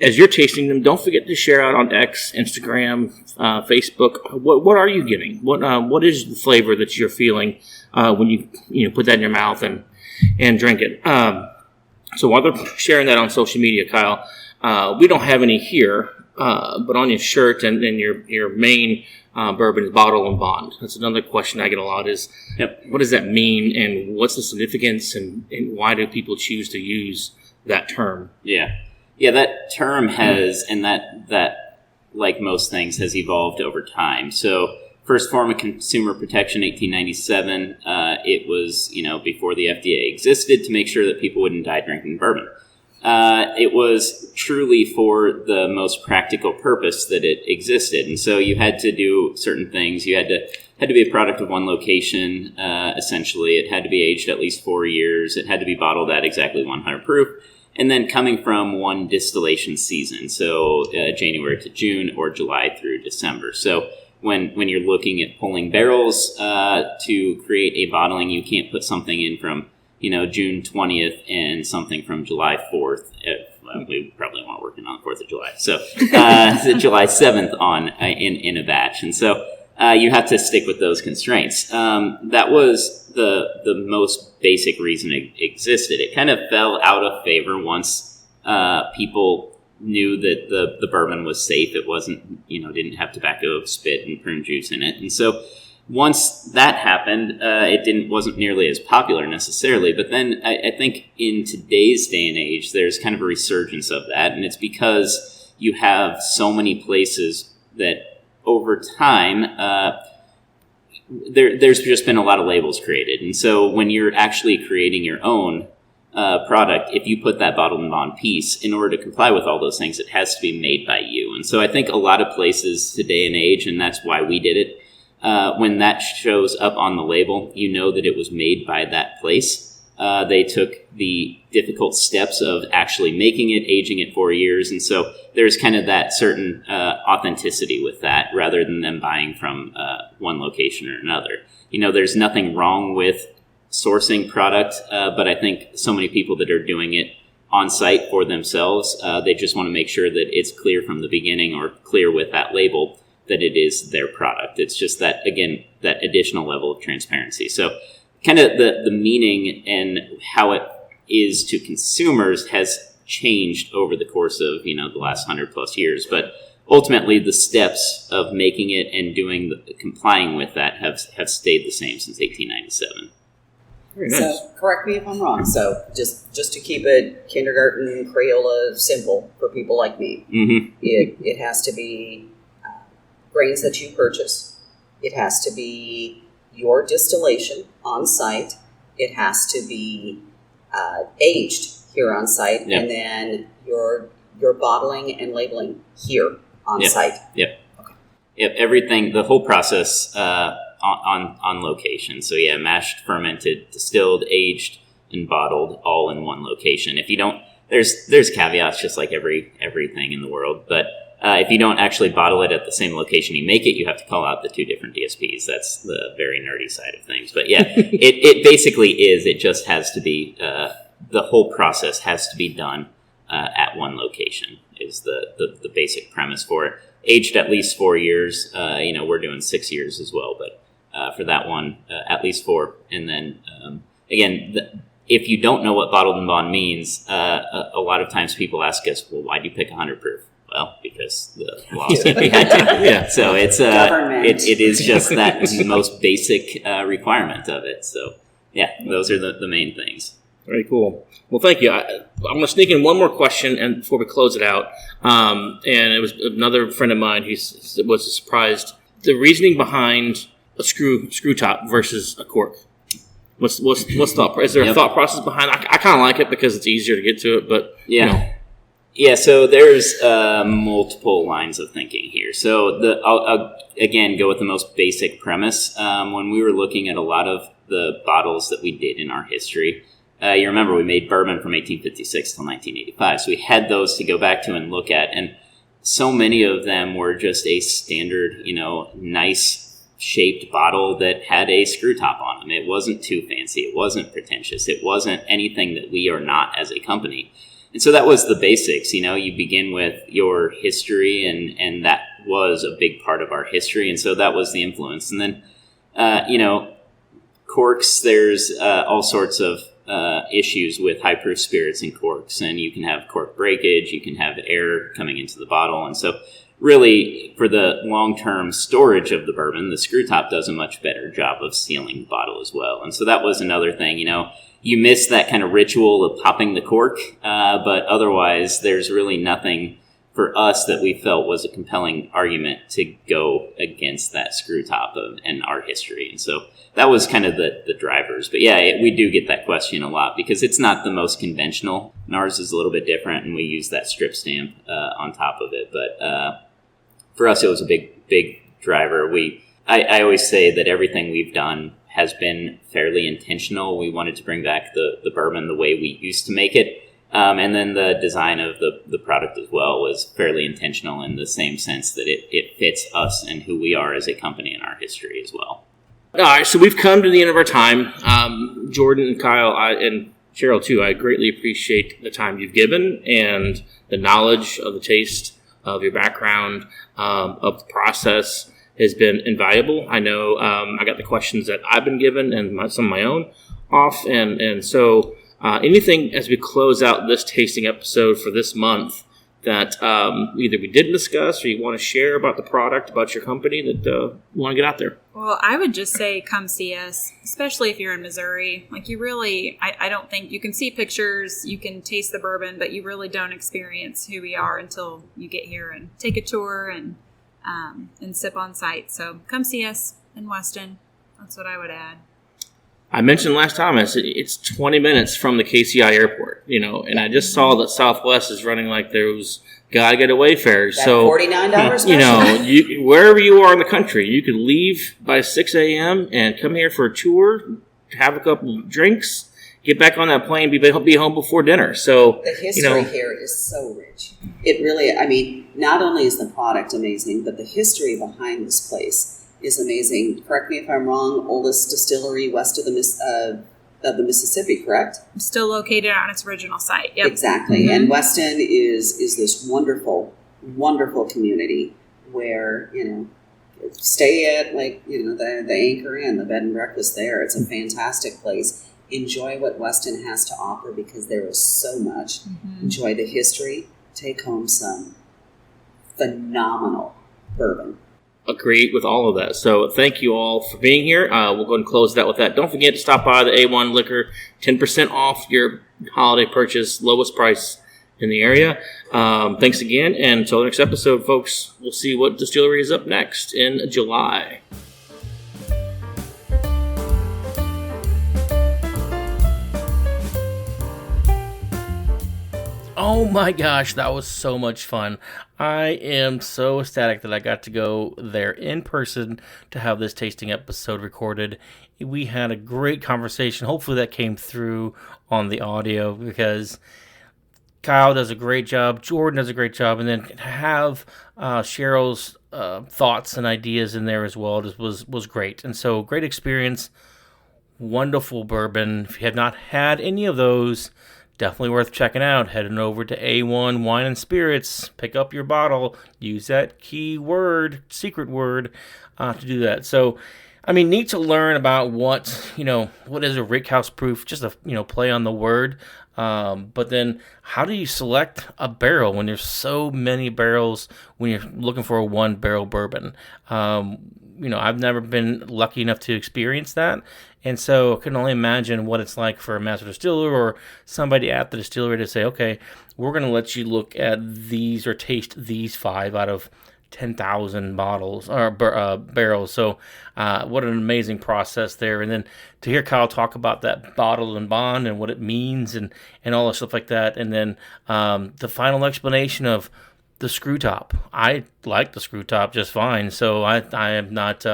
as you're tasting them, don't forget to share out on X, Instagram, Facebook. What are you getting? What is the flavor that you're feeling when you put that in your mouth and drink it? So while they're sharing that on social media, Kyle, we don't have any here, but on your shirt and your main bourbon is bottle and bond. That's another question I get a lot is, what does that mean, and what's the significance, and why do people choose to use that term? Yeah, that term has, and that like most things, has evolved over time. So, first form of consumer protection, 1897. It was, before the FDA existed, to make sure that people wouldn't die drinking bourbon. It was truly for the most practical purpose that it existed, and so you had to do certain things. You had to be a product of one location. Essentially, it had to be aged at least 4 years. It had to be bottled at exactly 100 proof. And then coming from one distillation season, so January to June or July through December. So when you're looking at pulling barrels to create a bottling, you can't put something in from June 20th and something from July 4th. We probably weren't working on the 4th of July, so July 7th on in a batch, and so you have to stick with those constraints. That was the most basic reason it existed. It kind of fell out of favor once people knew that the bourbon was safe. It wasn't, didn't have tobacco, spit, and prune juice in it. And so once that happened, it wasn't nearly as popular necessarily. But then I think in today's day and age, there's kind of a resurgence of that. And it's because you have so many places that over time, there's just been a lot of labels created. And so when you're actually creating your own product, if you put that bottled and bond piece, in order to comply with all those things, it has to be made by you. And so I think a lot of places today and age, and that's why we did it, when that shows up on the label, that it was made by that place. They took the difficult steps of actually making it, aging it 4 years. And so there's kind of that certain authenticity with that, rather than them buying from one location or another. There's nothing wrong with sourcing product, but I think so many people that are doing it on site for themselves, they just want to make sure that it's clear from the beginning, or clear with that label, that it is their product. It's just that, again, that additional level of transparency. So kind of the meaning and how it is to consumers has changed over the course of, the last 100 plus years. But ultimately, the steps of making it and complying with that have stayed the same since 1897. Very nice. So correct me if I'm wrong. So just to keep it kindergarten Crayola simple for people like me, it has to be grains that you purchase. It has to be your distillation on site. It has to be aged here on site, and then your bottling and labeling here on site. Yep. Okay. Yep. Everything, the whole process on location. So mashed, fermented, distilled, aged, and bottled all in one location. If you don't, there's caveats, just like everything in the world, but if you don't actually bottle it at the same location you make it, you have to call out the two different DSPs. That's the very nerdy side of things. But it basically is. It just has to be, the whole process has to be done at one location is the basic premise for it. Aged at least 4 years. We're doing 6 years as well, but for that one, at least 4. And then, again, if you don't know what bottled and bond means, a lot of times people ask us, well, why do you pick 100 proof? Well, because the laws that we had to. So it's it is just that most basic requirement of it. So those are the main things. Very cool. Well, thank you. I'm going to sneak in one more question and before we close it out. And it was another friend of mine who was surprised. The reasoning behind a screw top versus a cork. What's thought? Is there a thought process behind? I kind of like it because it's easier to get to it, but Yeah, so there's multiple lines of thinking here. So I'll again go with the most basic premise. When we were looking at a lot of the bottles that we did in our history, you remember we made bourbon from 1856 till 1985. So we had those to go back to and look at. And so many of them were just a standard, nice shaped bottle that had a screw top on them. It wasn't too fancy. It wasn't pretentious. It wasn't anything that we are not as a company. And so that was the basics. You begin with your history, and that was a big part of our history. And so that was the influence. And then, corks, there's all sorts of issues with high proof spirits and corks. And you can have cork breakage, you can have air coming into the bottle. And so really, for the long-term storage of the bourbon, the screw top does a much better job of sealing the bottle as well. And so that was another thing, you miss that kind of ritual of popping the cork, but otherwise there's really nothing for us that we felt was a compelling argument to go against that screw top and our history. And so that was kind of the drivers. But yeah, we do get that question a lot because it's not the most conventional. And ours is a little bit different, and we use that strip stamp on top of it. But for us, it was a big driver. I always say that everything we've done has been fairly intentional. We wanted to bring back the bourbon the way we used to make it. And then the design of the product as well was fairly intentional in the same sense that it fits us and who we are as a company and our history as well. All right, so we've come to the end of our time. Jordan and Kyle, and Sheryl too, I greatly appreciate the time you've given and the knowledge of the taste of your background, of the process. Has been invaluable. I know I got the questions that I've been given and some of my own off. And so anything as we close out this tasting episode for this month that either we didn't discuss or you want to share about the product, about your company that you want to get out there? Well, I would just say come see us, especially if you're in Missouri. Like you really, I don't think you can see pictures, you can taste the bourbon, but you really don't experience who we are until you get here and take a tour and sip on site. So come see us in Weston. That's what I would add. I mentioned last time, I said it's 20 minutes from the KCI airport, and I just saw that Southwest is running like those gotta get away fares. That so $49 special. Wherever you are in the country, you could leave by 6 a.m. and come here for a tour, have a couple of drinks, get back on that plane, be home before dinner. So the history here is so rich. It really, not only is the product amazing, but the history behind this place is amazing. Correct me if I'm wrong. Oldest distillery west of the Mississippi, correct? Still located on its original site. Yep. Exactly. Mm-hmm. And Weston is this wonderful, wonderful community where stay at the Anchor Inn, the bed and breakfast there. It's a fantastic place. Enjoy what Weston has to offer because there is so much. Mm-hmm. Enjoy the history. Take home some phenomenal bourbon. Agree with all of that. So thank you all for being here. We'll go ahead and close that with that. Don't forget to stop by the A1 Liquor, 10% off your holiday purchase, lowest price in the area. Thanks again, and until the next episode, folks, we'll see what distillery is up next in July. Oh my gosh, that was so much fun. I am so ecstatic that I got to go there in person to have this tasting episode recorded. We had a great conversation. Hopefully that came through on the audio because Kyle does a great job, Jordan does a great job, and then have Cheryl's thoughts and ideas in there as well was great. And so great experience, wonderful bourbon. If you have not had any of those, definitely worth checking out. Heading over to A1 Wine and Spirits, pick up your bottle, use that secret word, to do that. So, neat to learn about what is a Rickhouse proof, just a play on the word. But then how do you select a barrel when there's so many barrels when you're looking for a 1-barrel bourbon? I've never been lucky enough to experience that. And so I can only imagine what it's like for a master distiller or somebody at the distillery to say, okay, we're going to let you look at these or taste these 5 out of 10,000 bottles or barrels. So what an amazing process there. And then to hear Kyle talk about that bottle and bond and what it means and all the stuff like that. And then the final explanation of the screw top. I like the screw top just fine, so I am not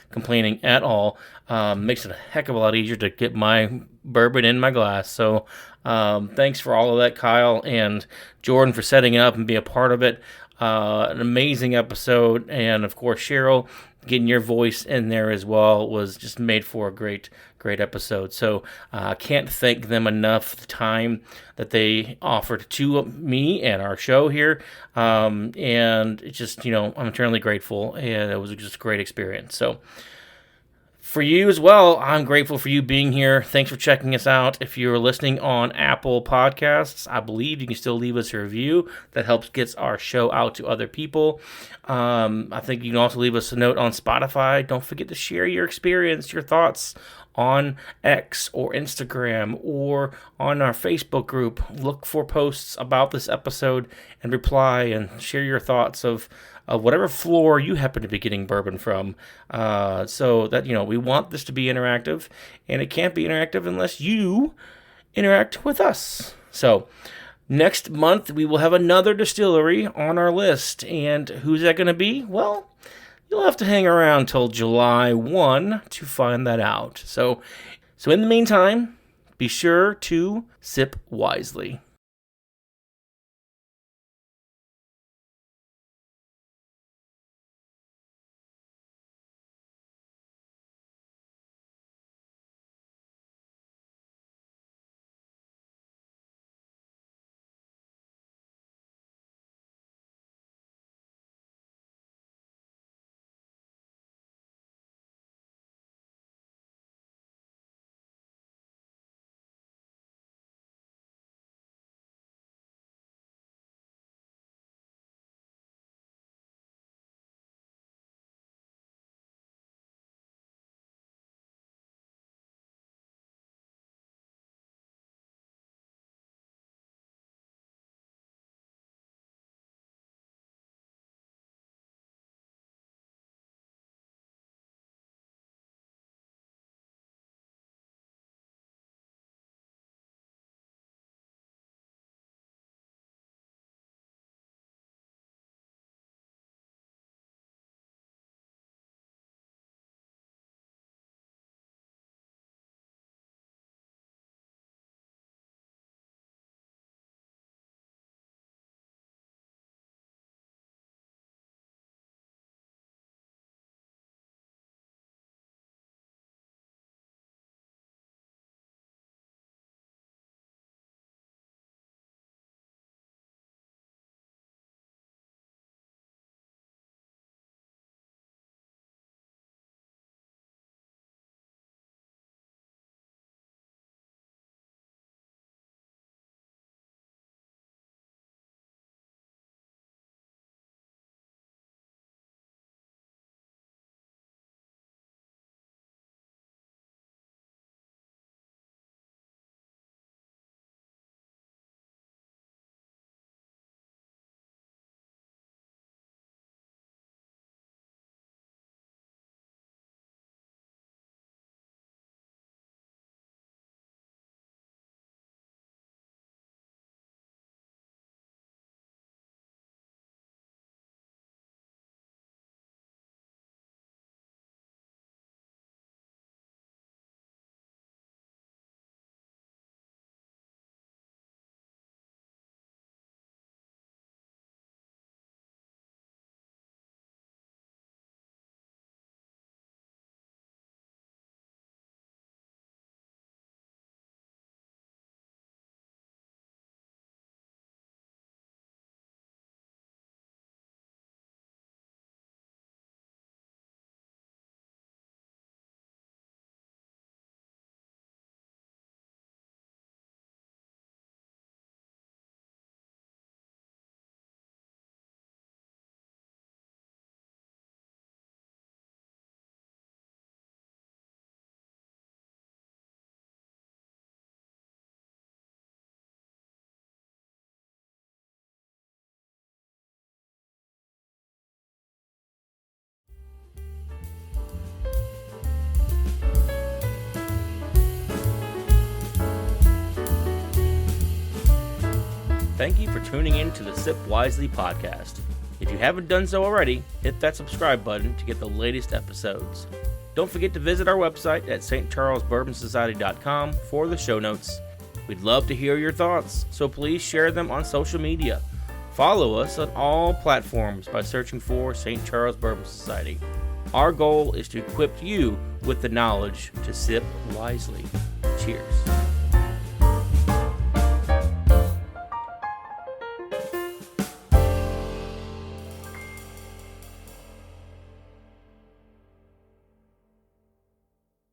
complaining at all. Makes it a heck of a lot easier to get my bourbon in my glass. So thanks for all of that, Kyle and Jordan, for setting it up and be a part of it. An amazing episode, and of course Cheryl, getting your voice in there as well was just made for a great episode. So I can't thank them enough for the time that they offered to me and our show here. And it's just, I'm eternally grateful, and it was just a great experience. So for you as well, I'm grateful for you being here. Thanks for checking us out. If you're listening on Apple Podcasts, I believe you can still leave us a review. That helps get our show out to other people. I think you can also leave us a note on Spotify. Don't forget to share your experience, your thoughts on X or Instagram or on our Facebook group. Look for posts about this episode and reply and share your thoughts of whatever floor you happen to be getting bourbon from, so that, we want this to be interactive, and it can't be interactive unless you interact with us. So next month we will have another distillery on our list, and who's that going to be? Well, you'll have to hang around till July 1 to find that out. So in the meantime, be sure to sip wisely. thank you for tuning in to the Sip Wiselee Podcast. If you haven't done so already, hit that subscribe button to get the latest episodes. Don't forget to visit our website at stcharlesbourbonsociety.com for the show notes. We'd love to hear your thoughts, so please share them on social media. Follow us on all platforms by searching for St. Charles Bourbon Society. Our goal is to equip you with the knowledge to sip wisely. Cheers.